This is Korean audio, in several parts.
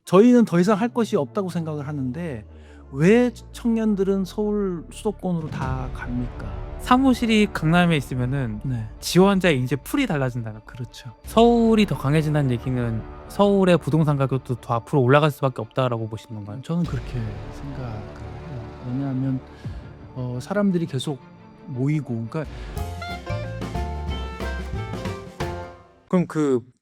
저희는 더 이상 할 것이 없다고 생각을 하는데 왜 청년들은 서울 수도권으로 다 갑니까? 사무실이 강남에 있으면은 네. 지원자의 인재 풀이 달라진다는 거. 그렇죠. 서울이 더 강해진다는 얘기는 서울의 부동산 가격도 더 앞으로 올라갈 수밖에 없다라고 보시는 건가요? 저는 그렇게 생각을 해요. 왜냐하면 사람들이 계속 모이고 그러니까 그럼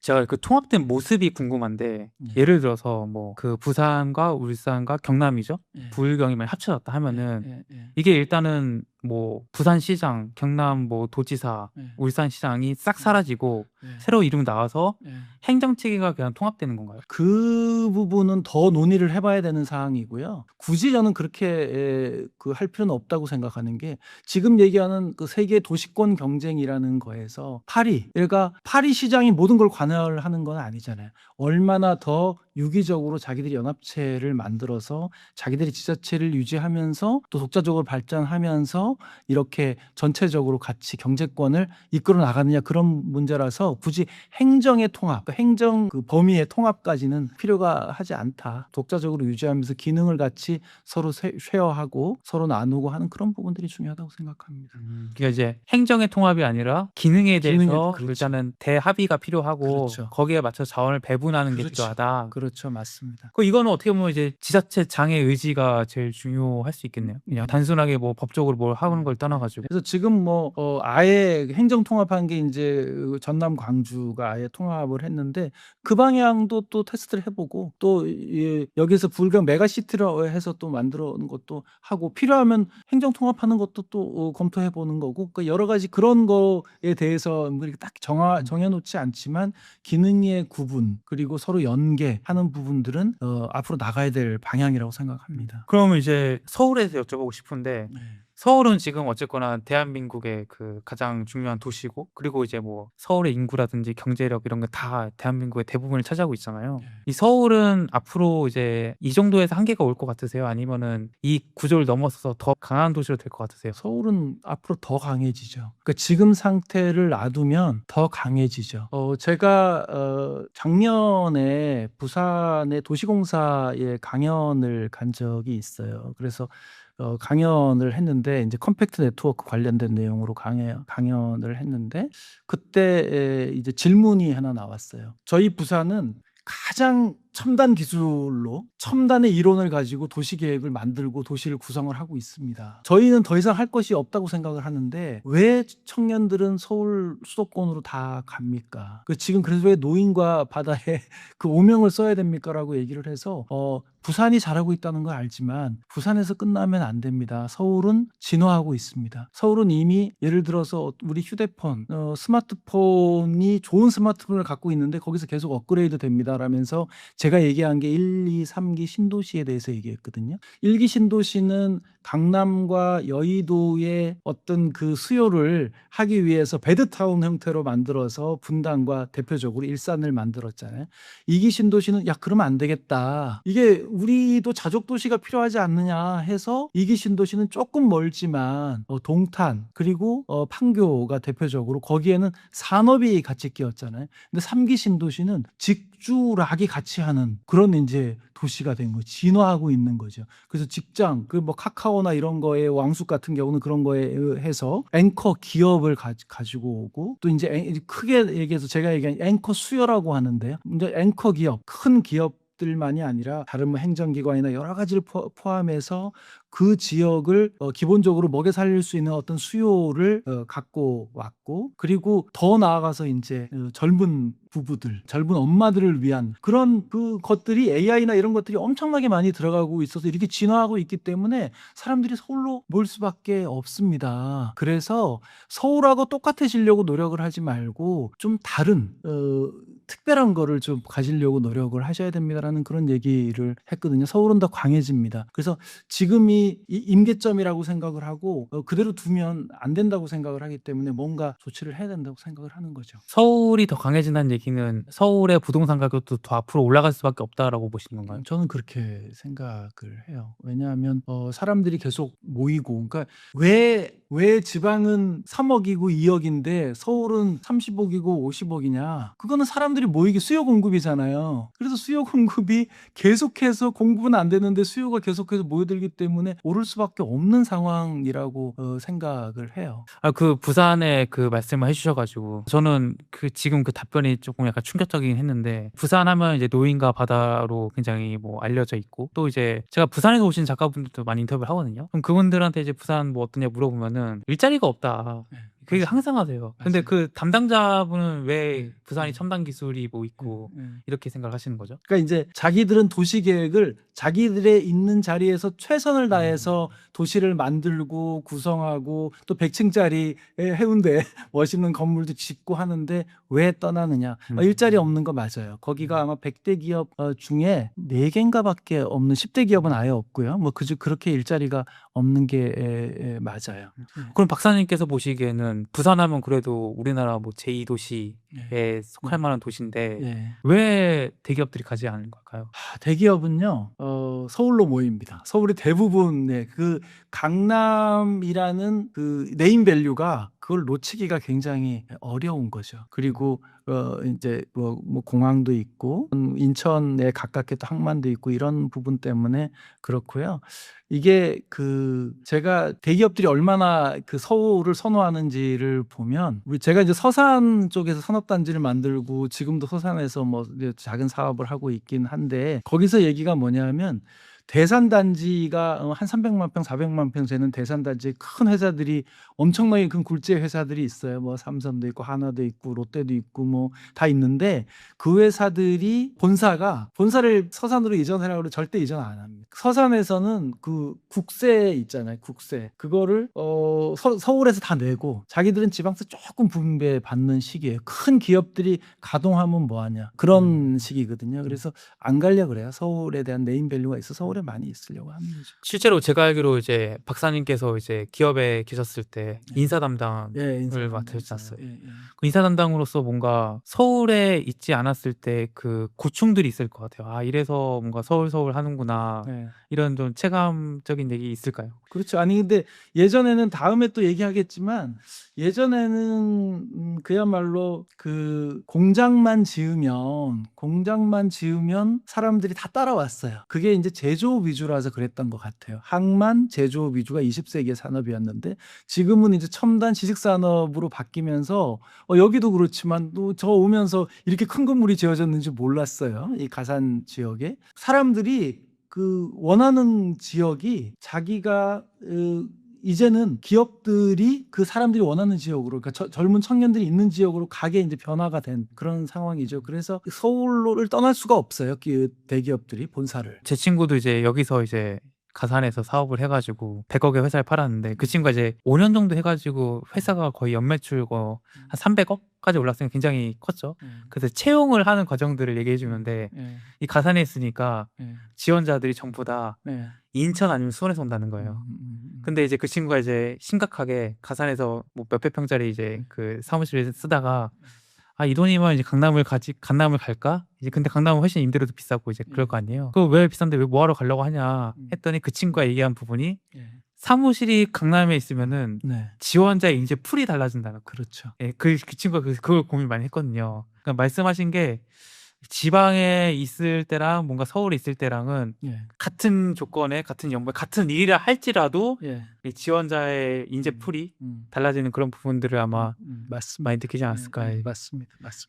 제가 그 통합된 모습이 궁금한데 네. 예를 들어서 뭐 그 부산과 울산과 경남이죠. 예. 부울경이 만약 합쳐졌다 하면은 예. 이게 일단은 뭐 부산시장, 경남 뭐 도지사, 예. 울산시장이 싹 사라지고 예. 새로 이름이 나와서 예. 행정체계가 그냥 통합되는 건가요? 그 부분은 더 논의를 해 봐야 되는 사항이고요. 굳이 저는 그렇게 할 필요는 없다고 생각하는 게 지금 얘기하는 그 세계 도시권 경쟁이라는 거에서 그러니까 파리 시장이 모든 걸 관할하는 건 아니잖아요. 얼마나 더 유기적으로 자기들이 연합체를 만들어서 자기들이 지자체를 유지하면서 또 독자적으로 발전하면서 이렇게 전체적으로 같이 경제권을 이끌어 나가느냐 그런 문제라서 굳이 행정의 통합, 그러니까 행정 그 범위의 통합까지는 필요가 하지 않다. 독자적으로 유지하면서 기능을 같이 서로 쉐어하고 서로 나누고 하는 그런 부분들이 중요하다고 생각합니다. 그러니까 이제 행정의 통합이 아니라 기능에 대해서 그렇죠. 일단은 대합의가 필요하고 그렇죠. 거기에 맞춰 자원을 배분하는 게 그렇죠. 필요하다. 그렇죠. 맞습니다. 이거는 어떻게 보면 이제 지자체장의 의지가 제일 중요할 수 있겠네요. 그냥 단순하게 뭐 법적으로 뭘 하는 걸 떠나 가지고. 그래서 지금 뭐 아예 행정 통합한 게 이제 전남 광주가 아예 통합을 했는데 그 방향도 또 테스트를 해 보고 또 여기서 불경 메가시티로 해서 또 만들어 놓은 것도 하고 필요하면 행정 통합하는 것도 또 검토해 보는 거고 그러니까 여러 가지 그런 거에 대해서 뭐 이렇게 딱 정해 놓지 않지만 기능의 구분 그리고 서로 연계하는 부분들은 앞으로 나가야 될 방향이라고 생각합니다. 그러면 이제 서울에서 여쭤보고 싶은데 네. 서울은 지금 어쨌거나 대한민국의 그 가장 중요한 도시고 그리고 이제 뭐 서울의 인구라든지 경제력 이런 게 다 대한민국의 대부분을 차지하고 있잖아요. 네. 이 서울은 앞으로 이제 이 정도에서 한계가 올 것 같으세요? 아니면은 이 구조를 넘어서서 더 강한 도시로 될 것 같으세요? 서울은 앞으로 더 강해지죠. 그러니까 지금 상태를 놔두면 더 강해지죠. 제가 작년에 부산의 도시공사에 강연을 간 적이 있어요. 그래서 강연을 했는데 이제 컴팩트 네트워크 관련된 내용으로 강연을 했는데 그때 이제 질문이 하나 나왔어요. 저희 부산은 가장 첨단 기술로 첨단의 이론을 가지고 도시 계획을 만들고 도시를 구성을 하고 있습니다. 저희는 더 이상 할 것이 없다고 생각을 하는데 왜 청년들은 서울 수도권으로 다 갑니까? 지금 그래서 왜 노인과 바다에 그 오명을 써야 됩니까라고 얘기를 해서 부산이 잘하고 있다는 걸 알지만 부산에서 끝나면 안 됩니다. 서울은 진화하고 있습니다. 서울은 이미 예를 들어서 우리 휴대폰, 스마트폰이 좋은 스마트폰을 갖고 있는데 거기서 계속 업그레이드 됩니다라면서 제가 얘기한 게 1, 2, 3기 신도시에 대해서 얘기했거든요. 1기 신도시는 강남과 여의도의 어떤 그 수요를 하기 위해서 베드타운 형태로 만들어서 분당과 대표적으로 일산을 만들었잖아요. 2기 신도시는 야 그러면 안 되겠다. 이게 우리도 자족 도시가 필요하지 않느냐 해서 2기 신도시는 조금 멀지만 동탄 그리고 판교가 대표적으로 거기에는 산업이 같이 끼었잖아요. 근데 3기 신도시는 직주락이 같이 하는 그런 이제 도시가 된 거죠. 진화하고 있는 거죠. 그래서 직장, 뭐 카카오나 이런 거에 왕숙 같은 경우는 그런 거에 해서 앵커 기업을 가지고 오고 또 이제 크게 얘기해서 제가 얘기한 앵커 수요라고 하는데요. 이제 앵커 기업, 큰 기업들만이 아니라 다른 뭐 행정기관이나 여러 가지를 포함해서 그 지역을 기본적으로 먹여 살릴 수 있는 어떤 수요를 갖고 왔고 그리고 더 나아가서 이제 젊은 부부들, 젊은 엄마들을 위한 그런 그 것들이 AI나 이런 것들이 엄청나게 많이 들어가고 있어서 이렇게 진화하고 있기 때문에 사람들이 서울로 몰 수밖에 없습니다. 그래서 서울하고 똑같아지려고 노력을 하지 말고 좀 다른 특별한 거를 좀 가지려고 노력을 하셔야 됩니다라는 그런 얘기를 했거든요. 서울은 더 강해집니다. 그래서 지금이 임계점이라고 생각을 하고 그대로 두면 안 된다고 생각을 하기 때문에 뭔가 조치를 해야 된다고 생각을 하는 거죠. 서울이 더 강해진다는 얘기는 서울의 부동산 가격도 더 앞으로 올라갈 수밖에 없다라고 보시는 건가요? 저는 그렇게 생각을 해요. 왜냐하면 사람들이 계속 모이고 그러니까 왜 지방은 3억이고 2억인데 서울은 30억이고 50억이냐? 그거는 사람들이 사람들이 모이기 수요 공급이잖아요. 그래서 수요 공급이 계속해서 공급은 안 되는데 수요가 계속해서 모여들기 때문에 오를 수밖에 없는 상황이라고 생각을 해요. 그 부산에 그 말씀을 해주셔 가지고 저는 그 지금 그 답변이 조금 약간 충격적이긴 했는데, 부산 하면 이제 노인과 바다로 굉장히 뭐 알려져 있고, 또 이제 제가 부산에서 오신 작가분들도 많이 인터뷰를 하거든요. 그럼 그분들한테 이제 부산 뭐 어떠냐 물어보면은 일자리가 없다. 네, 그게 맞아요. 항상 하세요. 근데 맞아요. 그 담당자분은 왜 네, 부산이 네. 첨단 기술이 뭐 있고 네. 이렇게 생각을 하시는 거죠? 그러니까 이제 자기들은 도시 계획을 자기들의 있는 자리에서 최선을 다해서 도시를 만들고 구성하고 또 100층짜리 해운대 멋있는 건물도 짓고 하는데 왜 떠나느냐? 일자리 없는 거 맞아요. 거기가 아마 100대 기업 중에 4개인가밖에 없는 10대 기업은 아예 없고요. 뭐 그렇게 일자리가 없는 게 맞아요. 그럼 박사님께서 보시기에는 부산하면 그래도 우리나라 뭐 제2도시에 속할 만한 도시인데 예. 왜 대기업들이 가지 않은 걸까요? 대기업은요, 서울로 모입니다. 서울의 대부분의 그 강남이라는 그 네임 밸류가 그걸 놓치기가 굉장히 어려운 거죠. 그리고 이제 뭐 공항도 있고 인천에 가깝게 또 항만도 있고 이런 부분 때문에 그렇고요. 이게 그 제가 대기업들이 얼마나 그 서울을 선호하는지를 보면, 제가 이제 서산 쪽에서 산업단지를 만들고 지금도 서산에서 뭐 이제 작은 사업을 하고 있긴 한데, 거기서 얘기가 뭐냐면 대산단지가 한 300만 평, 400만 평 되는 대산단지에 큰 회사들이, 엄청나게 큰 굴재 회사들이 있어요. 뭐 삼성도 있고 하나도 있고 롯데도 있고 뭐 다 있는데, 그 회사들이 본사를 서산으로 이전하라고 해도 절대 이전 안 합니다. 서산에서는 그 국세 있잖아요. 국세. 그거를 서울에서 다 내고 자기들은 지방세 조금 분배 받는 시기예요. 큰 기업들이 가동하면 뭐 하냐. 그런 시기거든요. 그래서 안 가려고 그래요. 서울에 대한 네임 밸류가 있어 서울에 많이 있으려고 하는 거죠. 실제로 제가 알기로 이제 박사님께서 이제 기업에 계셨을 때 인사 담당을 인사 맡으셨어요. 예. 그 인사 담당으로서 뭔가 서울에 있지 않았을 때 그 고충들이 있을 것 같아요. 아, 이래서 뭔가 서울 하는구나. 예. 이런 좀 체감적인 얘기 있을까요? 그렇죠. 아니 근데 예전에는, 다음에 또 얘기하겠지만, 예전에는 그야말로 그 공장만 지으면 사람들이 다 따라왔어요. 그게 이제 제조업 위주라서 그랬던 것 같아요. 항만 제조업 위주가 20세기의 산업이었는데, 지금은 이제 첨단 지식 산업으로 바뀌면서 여기도 그렇지만 또 저 오면서 이렇게 큰 건물이 지어졌는지 몰랐어요. 이 가산 지역에 사람들이 그 원하는 지역이, 자기가 이제는 기업들이 그 사람들이 원하는 지역으로, 그러니까 젊은 청년들이 있는 지역으로 가게 이제 변화가 된 그런 상황이죠. 그래서 서울을 떠날 수가 없어요. 그 대기업들이 본사를. 제 친구도 이제 여기서 이제 가산에서 사업을 해가지고 100억의 회사를 팔았는데, 그 친구가 이제 5년 정도 해가지고 회사가 거의 연매출 한 300억까지 올랐으니까 굉장히 컸죠. 그래서 채용을 하는 과정들을 얘기해 주는데, 이 가산에 있으니까 지원자들이 전부 다 인천 아니면 수원에서 온다는 거예요. 근데 이제 그 친구가 이제 심각하게 가산에서 뭐 몇백 평짜리 이제 그 사무실을 쓰다가, 아, 이 돈이면 이제 강남을 갈까? 이제 근데 강남은 훨씬 임대료도 비싸고 이제 그럴 거 아니에요. 그거 왜 비싼데 왜 뭐하러 가려고 하냐 했더니, 그 친구가 얘기한 부분이 사무실이 강남에 있으면은 지원자의 이제 풀이 달라진다는 거. 그렇죠. 예, 그 친구가 그걸 고민 많이 했거든요. 그러니까 말씀하신 게 지방에 있을 때랑 뭔가 서울에 있을 때랑은 같은 조건에 같은 연봉 같은 일이라 할지라도 이 지원자의 인재 풀이 달라지는 그런 부분들을 아마 맞습니다. 많이 느끼지 않았을까. 맞습니다.